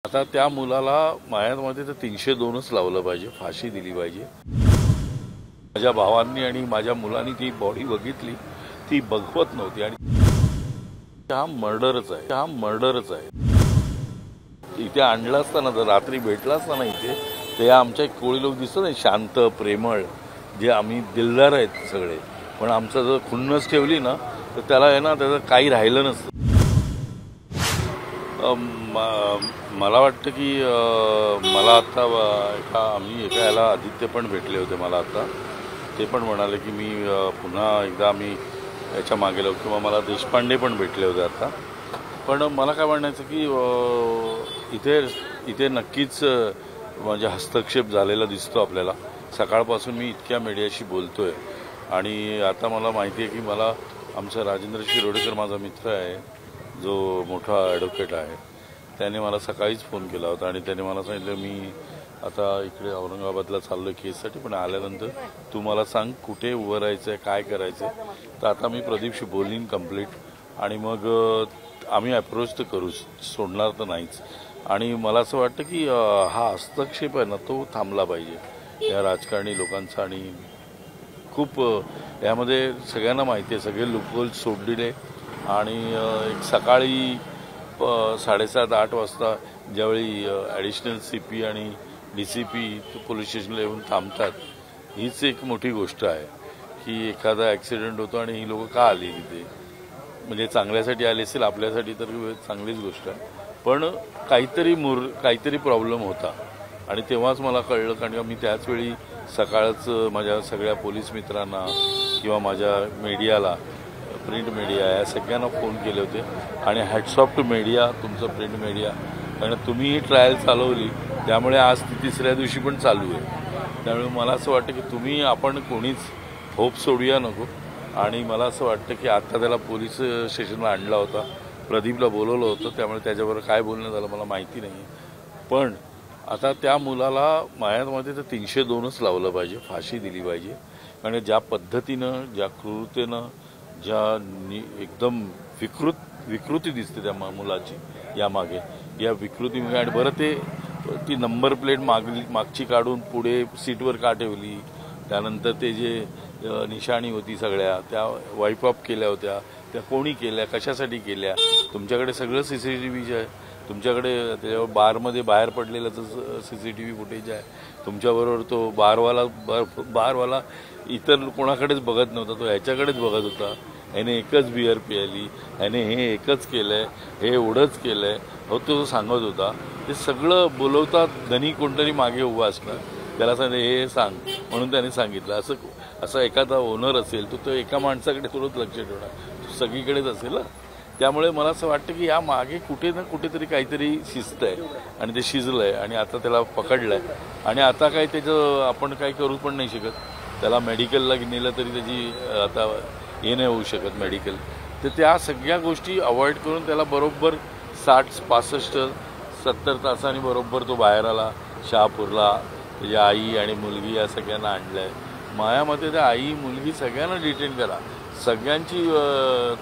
आता त्या मुलाला माझ्यामध्ये तर 302च लावलं पाहिजे, फाशी दिली पाहिजे। माझ्या भावांनी आणि माझ्या मुलांनी ती बॉडी बघितली, ती बघवत नव्हती आणि हा मर्डरच आहे। इथे आणला असताना जर रात्री भेटला असताना इथे ते आमच्या कोळी लोक दिसत नाही, शांत प्रेमळ, जे आम्ही दिलदार आहेत सगळे, पण आमचं जर खुन्नस ठेवली ना तर त्याला आहे ना त्याचं काही राहिलं नसतं। मला वाटतं की मला आता आम्ही एका याला आदित्य पण भेटले होते, मला आता ते पण म्हणाले की मी पुन्हा एकदा आम्ही याच्या मागे लागू, किंवा मला देशपांडे पण भेटले होते आता। पण मला काय म्हणायचं की इथे नक्कीच म्हणजे हस्तक्षेप झालेला दिसतो आपल्याला। सकाळपासून मी इतक्या मीडियाशी बोलतोय आणि आता मला माहिती आहे की मला आमचा राजेंद्र शिरोडकर माझा मित्र आहे, जो मोठा ॲडव्होकेट आहे, त्याने मला सकाळीच फोन केला होता आणि त्याने मला सांगितलं मी आता इकडे औरंगाबादला चाललो केससाठी, पण आल्यानंतर तू मला सांग कुठे उभं राहायचं आहे, काय करायचं आहे। तर आता मी प्रदीपशी बोलीन कंप्लीट आणि मग आम्ही अप्रोच तर करू, सोडणार तर नाहीच। आणि मला असं वाटतं की हा हस्तक्षेप आहे ना तो थांबला पाहिजे या राजकारणी लोकांचा। आणि खूप यामध्ये सगळ्यांना माहिती आहे, सगळे लूपहोल सोडलेले। आणि एक सकाळी 7:30-8 वाजता ज्यावेळी ॲडिशनल CP आणि DCP पोलीस स्टेशनला येऊन थांबतात, हीच एक मोठी गोष्ट आहे की एखादा ॲक्सिडेंट होतो आणि ही लोक का आली तिथे, म्हणजे चांगल्यासाठी आले असेल, आपल्यासाठी तर चांगलीच गोष्ट आहे, पण काहीतरी प्रॉब्लेम होता। आणि तेव्हाच मला कळलं, कारण मी त्याचवेळी सकाळच माझ्या सगळ्या पोलीस मित्रांना किंवा माझ्या मीडियाला, प्रिंट मीडिया या सगळ्यांना फोन केले होते। आणि हॅट्स ऑफ टू मीडिया, तुमचं प्रिंट मीडिया, कारण तुम्ही ही ट्रायल चालवली त्यामुळे आज ती तिसऱ्या दिवशी पण चालू आहे। त्यामुळे मला असं वाटतं की आपण कोणीच होप सोडूया नको। आणि मला असं वाटतं की आता त्याला पोलीस स्टेशनला आणला होता, प्रदीपला बोलवलं होतं, त्यामुळे त्याच्याबरोबर काय बोलणं झालं मला माहिती नाही। पण आता त्या मुलाला माझ्यामध्ये तर 302च लावलं पाहिजे, फाशी दिली पाहिजे। कारण ज्या पद्धतीनं, ज्या क्रूरतेनं, ज्या एकदम विकृती दिसते त्या मुलाची यामागे, या विकृतीमुळे। आणि बरं ती नंबर प्लेट मागची काढून पुढे सीटवर का ठेवली, त्यानंतर ते जे निशाणी होती सगळ्या त्या वाईप ऑफ केल्या होत्या, त्या कोणी केल्या, कशासाठी केल्या? तुमच्याकडे सगळं CCTV आहे, तुमच्याकडे त्याच्यावर बारमध्ये बाहेर प्लेचं CCTV फुटेज आहे तुमच्याबरोबर। तो बारवाला इतर कोणाकडेच बघत नव्हता, तो ह्याच्याकडेच बघत होता। ह्याने एकच बिअर प्यायली, ह्याने हे एकच केलंय, हे एवढंच केलंय, तो सांगत होता। ते सगळं बोलवतात, धनी कोणतरी मागे उभा असणार, त्याला सांगितलं हे सांग म्हणून त्याने सांगितलं। असं एखादा ओनर असेल तो एका माणसाकडे थोडंच लक्ष ठेवणार, तो सगळीकडेच असेल ना। त्यामुळे मला असं वाटतं की या मागे कुठे ना कुठेतरी काहीतरी शिस्त आहे आणि ते शिजलं आहे आणि आता त्याला पकडलं आहे। आणि आता काय त्याचं आपण काही करू पण नाही शकत, त्याला मेडिकलला नेलं तरी त्याची आता हे नाही होऊ शकत मेडिकल। तर त्या सगळ्या गोष्टी अवॉइड करून त्याला बरोबर 60, 65, 70 तासांनी बरोबर तो बाहेर आला शहापूरला। त्याची आई आणि मुलगी या सगळ्यांना आणलं आहे। माझ्यामध्ये त्या आई मुलगी सगळ्यांना डिटेन करा, सगळ्यांची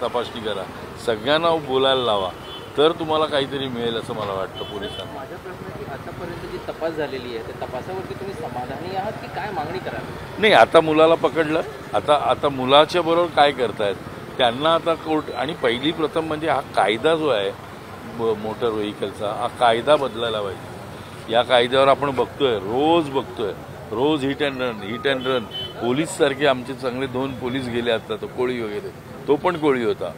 तपासणी करा, सगळ्यांना बोलायला लावा, तर तुम्हाला काहीतरी मिळेल असं मला वाटतं पोलिसांना। माझा प्रश्न की आतापर्यंत जी तपास झालेली आहे त्या तपासावरती तुम्ही समाधानी आहात की काय मागणी कराल? नाही, आता मुलाला पकडलं, आता मुलाच्या बरोबर काय करतायत त्यांना आता कोर्ट। आणि पहिली प्रथम म्हणजे हा कायदा जो आहे मोटर व्हेकलचा, हा कायदा बदलायला पाहिजे। या कायद्यावर आपण रोज हिट अँड रन। पोलीस सारखे आमचे चांगले 2 पोलीस गेले आता, तो कोळी वगैरे, तो पण कोळी होता।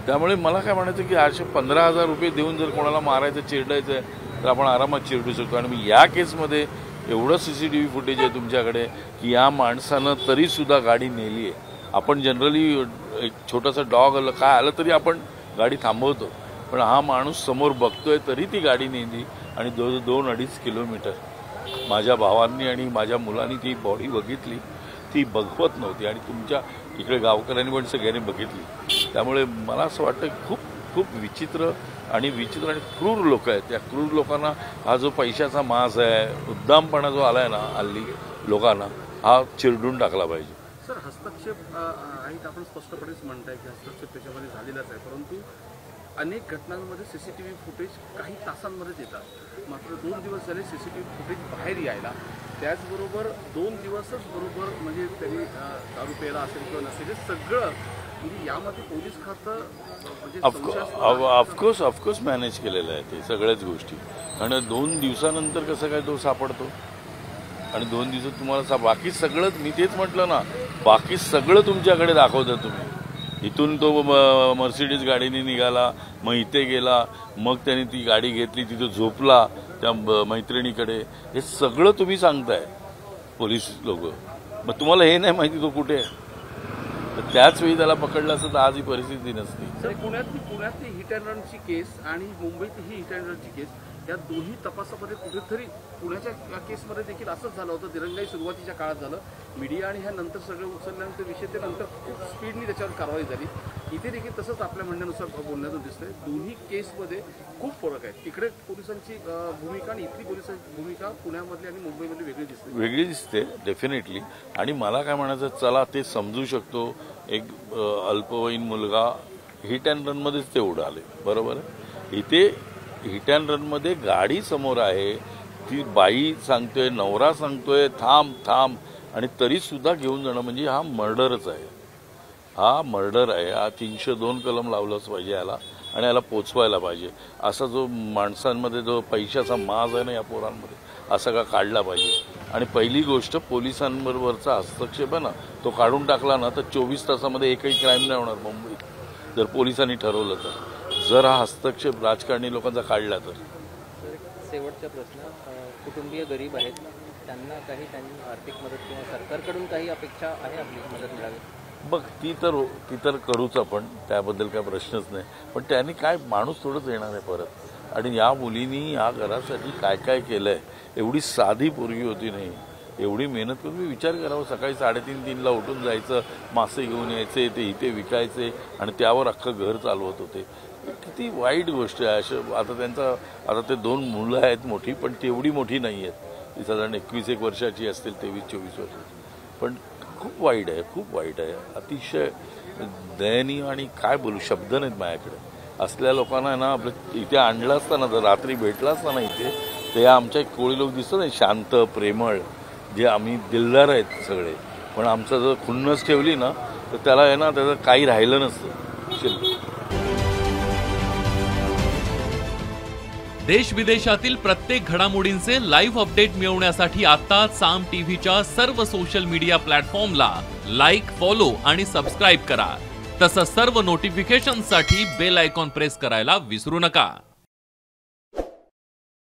त्यामुळे मला काय म्हणायचं की 15,000 रुपये देऊन जर कोणाला मारायचं, चिरडायचं आहे तर आपण आरामात चिरडू शकतो। आणि मी या केसमध्ये एवढं CCTV फुटेज आहे तुमच्याकडे की या माणसानं तरीसुद्धा गाडी नेली आहे। आपण जनरली एक छोटासा डॉग काय आलं तरी आपण गाडी थांबवतो, पण हा माणूस समोर बघतोय तरी ती गाडी नेली आणि 2-2.5 किलोमीटर। माझ्या भावांनी आणि माझ्या मुलांनी ती बॉडी बघितली, ती बघवत नव्हती आणि तुमच्या इकडे गावकऱ्यांनी पण सगळ्यांनी बघितली। त्यामुळे मला असं वाटतं खूप विचित्र आणि क्रूर लोक आहेत। त्या क्रूर लोकांना हा जो पैशाचा माज आहे, उद्दामपणा जो आलाय ना हल्ली लोकांना, हा चिरडून टाकला पाहिजे। सर, हस्तक्षेप आणि आपण स्पष्टपणेच म्हणताय की हस्तक्षेप त्याच्यामध्ये झालेलाच आहे, परंतु अनेक घटनांमध्ये CCTV फुटेज काही तासांमध्येच येतात, मात्र 2 दिवस झाले CCTV फुटेज बाहेर यायला. त्याचबरोबर 2 दिवसच बरोबर म्हणजे त्यांनी दारू प्यायला असेल किंवा नसेल, हे सगळं म्हणजे यामध्ये पोलीस खातं म्हणजे ऑफकोर्स मॅनेज केलेलं आहे ते सगळ्याच गोष्टी. आणि 2 दिवसानंतर कसं काय तो सापडतो, आणि 2 दिवसात तुम्हाला बाकी सगळंच, मी तेच म्हटलं ना, बाकी सगळं तुमच्याकडे दाखवता तुम्ही. इथून तो मर्सिडीज गाडीने निघाला, मग इथे गेला, मग त्याने ती गाडी घेतली, तिथं झोपला त्या मैत्रिणीकडे, हे सगळं तुम्ही सांगताय पोलीस लोक. मग तुम्हाला हे नाही माहिती तो कुठे आहे. तर त्याच वेळी त्याला पकडलं असतं तर आज ही परिस्थिती नसती. सर, पुण्यातली हिट अँड रनची केस आणि मुंबईतली ही हिट अँड रनची केस, या दोन्ही तपासामध्ये कुठेतरी पुण्याच्या केसमध्ये देखील असंच झालं होतं. दिरंगाई सुरुवातीच्या काळात झालं, मीडिया आणि ह्या नंतर सगळं उचलल्यानंतर विषय ते नंतर खूप स्पीडनी त्याच्यावर कारवाई झाली. इथे देखील तसंच आपल्या म्हणण्यानुसार बोलण्यातून दिसतंय. दोन्ही केसमध्ये खूप फरक आहे. तिकडे पोलिसांची भूमिका आणि इथली पोलिसांची भूमिका पुण्यामधली आणि मुंबईमधली वेगळी दिसते डेफिनेटली. आणि मला काय म्हणायचं, चला ते समजू शकतो, एक अल्पवयीन मुलगा हिट अँड रनमध्येच ते उडाले, बरोबर आहे. इथे हिट अँड रनमध्ये गाडी समोर आहे, ती बाई सांगतोय, नवरा सांगतोय थांब थांब, आणि तरी सुद्धा घेऊन जाणं म्हणजे हा मर्डरच आहे. हा मर्डर आहे. हा 302 कलम लावलंच पाहिजे याला, आणि याला पोचवायला पाहिजे. असा जो माणसांमध्ये जो पैशाचा माज आहे ना या पोरांमध्ये, असा का काढला पाहिजे. आणि पहिली गोष्ट, पोलिसांबरोबरचा हस्तक्षेप आहे ना, तो काढून टाकला ना तर 24 तासामध्ये एकही क्राईम नाही होणार मुंबईत, जर पोलिसांनी ठरवलं तर. जर हा हस्तक्षेप राजकारणी लोकांचा काढला तर. शेवटचा प्रश्न, कुटुंबीय गरीब आहेत, त्यांना काही त्यांनी आर्थिक मदत किंवा सरकारकडून काही अपेक्षा आहे आपली मदत मिळावी? बघ, ती तर करूच आपण, त्याबद्दल काय प्रश्नच नाही. पण त्यांनी काय, माणूस थोडंच येणार आहे परत. आणि या मुलीनी या घरासाठी काय काय केलं आहे. एवढी साधी पोरगी होती नाही, एवढी मेहनत करून. मी विचार करावं, सकाळी 3:30-3ला उठून जायचं, मासे घेऊन यायचे, ते इथे विकायचे, आणि त्यावर अख्खं घर चालवत होते. किती वाईट गोष्ट आहे. आता ते 2 मुलं आहेत मोठी, पण तेवढी मोठी नाही आहेत. ती साधारण 21 वर्षाची असतील, 23-24 वर्षाची. पण खूप वाईट आहे, खूप वाईट आहे. अतिशय दयनीय. आणि काय बोलू, शब्द नाहीत माझ्याकडे. असल्या लोकांना ना आपलं इथे आणलं असताना, जर रात्री भेटला असताना इथे, ते आमच्या कोळी लोक दिसतात नाही, शांत प्रेमळ, जे आम्ही दिलदार आहेत सगळे, पण आमचं जर खुन्नस ठेवली ना तर त्याला आहे ना, त्याचं काही राहिलं नसतं. देश विदेशातील प्रत्येक घडामोडींचे लाईव्ह अपडेट मिळवण्यासाठी आता साम टीव्हीच्या सर्व सोशल मीडिया प्लॅटफॉर्मला लाईक, फॉलो आणि सबस्क्राईब करा. तसंच सर्व नोटिफिकेशनसाठी बेल आयकॉन प्रेस करायला विसरू नका.